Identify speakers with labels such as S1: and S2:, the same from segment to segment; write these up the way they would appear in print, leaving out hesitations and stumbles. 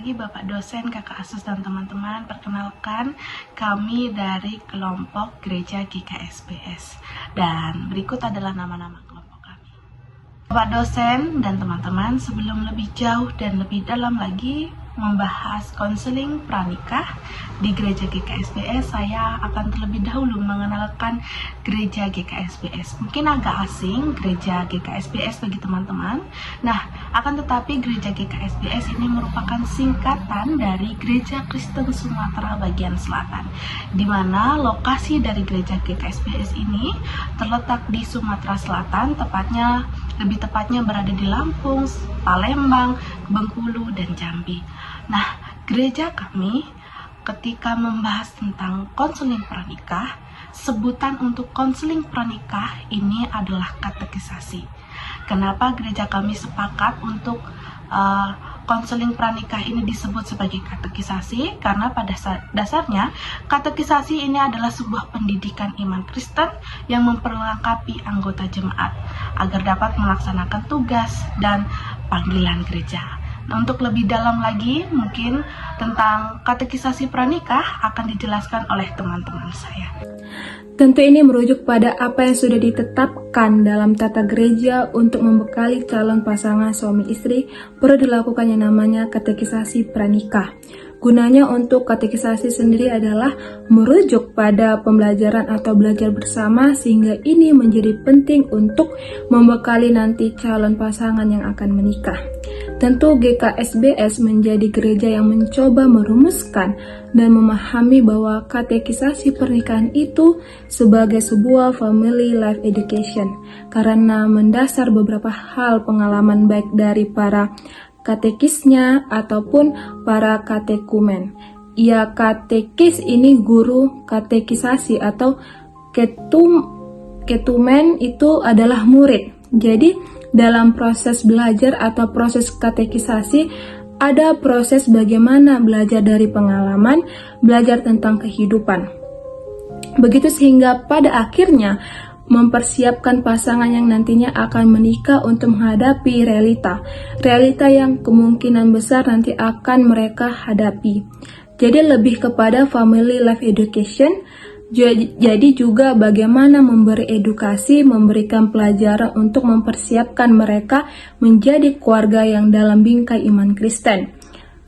S1: lagi Bapak dosen, Kakak Asus, dan teman-teman. Perkenalkan, kami dari kelompok Gereja GKSBS. Dan berikut adalah nama-nama kelompok kami. Bapak dosen dan teman-teman, sebelum lebih jauh dan lebih dalam lagi membahas konseling pranikah di Gereja GKSBS, saya akan terlebih dahulu mengenalkan Gereja GKSBS. Mungkin agak asing Gereja GKSBS bagi teman-teman. Nah, akan tetapi Gereja GKSBS ini merupakan singkatan dari Gereja Kristen Sumatera Bagian Selatan, di mana lokasi dari Gereja GKSBS ini terletak di Sumatera Selatan, lebih tepatnya berada di Lampung, Palembang, Bengkulu, dan Jambi. Nah, gereja kami ketika membahas tentang konseling pranikah, sebutan untuk konseling pranikah ini adalah katekisasi. Kenapa gereja kami sepakat untuk konseling pranikah ini disebut sebagai katekisasi? Karena pada dasarnya katekisasi ini adalah sebuah pendidikan iman Kristen yang memperlengkapi anggota jemaat agar dapat melaksanakan tugas dan panggilan gereja. Nah, untuk lebih dalam lagi mungkin tentang katekisasi pranikah akan dijelaskan oleh teman-teman saya.
S2: Tentu ini merujuk pada apa yang sudah ditetapkan dalam tata gereja untuk membekali calon pasangan suami istri perlu dilakukan yang namanya katekisasi pranikah. Gunanya untuk katekisasi sendiri adalah merujuk pada pembelajaran atau belajar bersama sehingga ini menjadi penting untuk membekali nanti calon pasangan yang akan menikah. Tentu GKSBS menjadi gereja yang mencoba merumuskan dan memahami bahwa katekisasi pernikahan itu sebagai sebuah family life education karena mendasar beberapa hal pengalaman baik dari para katekisnya ataupun para katekumen. Ya, katekis ini guru katekisasi atau ketumen itu adalah murid. Jadi dalam proses belajar atau proses katekisasi ada proses bagaimana belajar dari pengalaman, belajar tentang kehidupan. Begitu sehingga pada akhirnya mempersiapkan pasangan yang nantinya akan menikah untuk menghadapi realita yang kemungkinan besar nanti akan mereka hadapi. Jadi lebih kepada family life education. Jadi juga bagaimana memberi edukasi, memberikan pelajaran untuk mempersiapkan mereka menjadi keluarga yang dalam bingkai iman Kristen.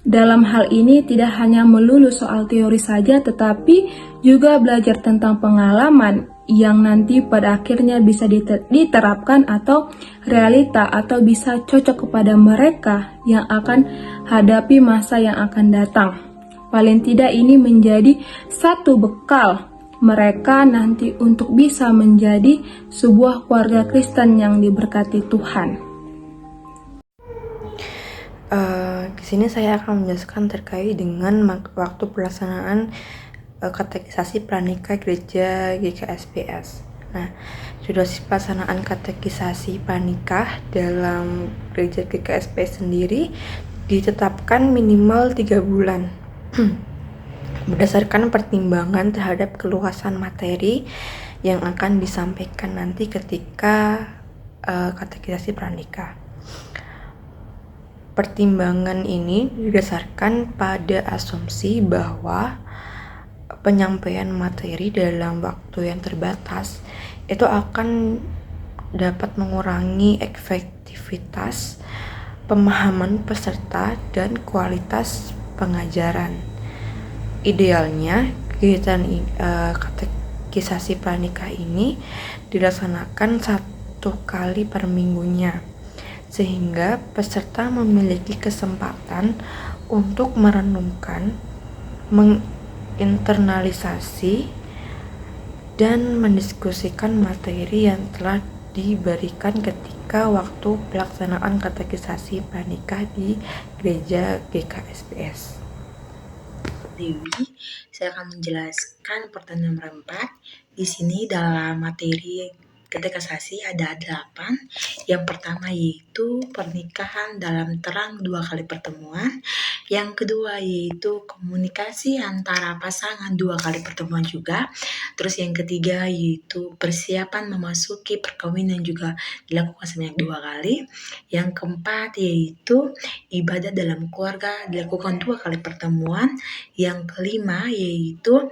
S2: Dalam hal ini tidak hanya melulu soal teori saja, tetapi juga belajar tentang pengalaman yang nanti pada akhirnya bisa diterapkan atau realita atau bisa cocok kepada mereka yang akan hadapi masa yang akan datang. Paling tidak ini menjadi satu bekal mereka nanti untuk bisa menjadi sebuah keluarga Kristen yang diberkati Tuhan.
S3: Di sini saya akan menjelaskan terkait dengan waktu pelaksanaan katekisasi pranikah gereja GKSBS. Nah, durasi pelaksanaan katekisasi pranikah dalam gereja GKSBS sendiri ditetapkan minimal 3 bulan. Berdasarkan pertimbangan terhadap keluasan materi yang akan disampaikan nanti ketika katekisasi pranikah. Pertimbangan ini didasarkan pada asumsi bahwa penyampaian materi dalam waktu yang terbatas itu akan dapat mengurangi efektivitas pemahaman peserta dan kualitas pengajaran. Idealnya kegiatan katekisasi pranikah ini dilaksanakan 1 kali per minggunya, sehingga peserta memiliki kesempatan untuk merenungkan, menginternalisasi, dan mendiskusikan materi yang telah diberikan ketika waktu pelaksanaan katekisasi pranikah di gereja GKSBS.
S4: Dewi, saya akan menjelaskan pertanyaan nomor 4. Di sini dalam materi katekisasi ada 8. Yang pertama yaitu pernikahan dalam terang 2 kali pertemuan. Yang kedua yaitu komunikasi antara pasangan 2 kali pertemuan juga. Terus yang ketiga yaitu persiapan memasuki perkawinan juga dilakukan sebanyak 2 kali. Yang keempat yaitu ibadah dalam keluarga dilakukan 2 kali pertemuan. Yang kelima yaitu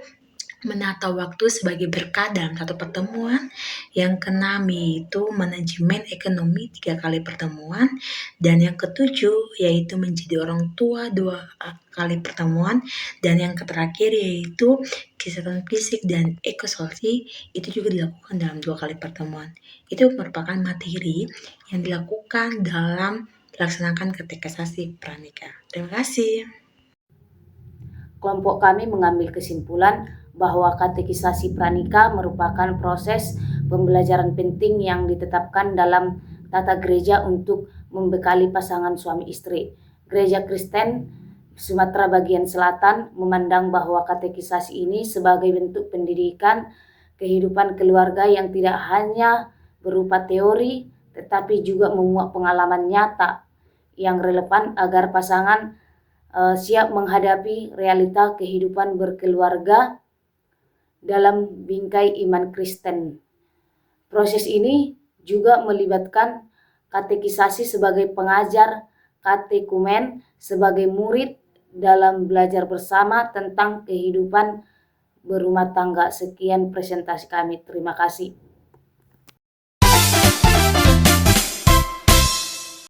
S4: menata waktu sebagai berkat dalam 1 pertemuan. Yang keenam yaitu manajemen ekonomi 3 kali pertemuan. Dan yang ketujuh yaitu menjadi orang tua 2 kali pertemuan. Dan yang terakhir yaitu kesehatan fisik dan ekososial itu juga dilakukan dalam 2 kali pertemuan. Itu merupakan materi yang dilakukan dalam melaksanakan katekisasi pranikah. Terima kasih.
S5: Kelompok kami mengambil kesimpulan bahwa katekisasi pranikah merupakan proses pembelajaran penting yang ditetapkan dalam tata gereja untuk membekali pasangan suami istri. Gereja Kristen Sumatera bagian Selatan memandang bahwa katekisasi ini sebagai bentuk pendidikan kehidupan keluarga yang tidak hanya berupa teori, tetapi juga memuat pengalaman nyata yang relevan agar pasangan siap menghadapi realita kehidupan berkeluarga dalam bingkai iman Kristen. Proses ini juga melibatkan katekisasi sebagai pengajar, katekumen sebagai murid dalam belajar bersama tentang kehidupan berumah tangga. Sekian presentasi kami. Terima kasih.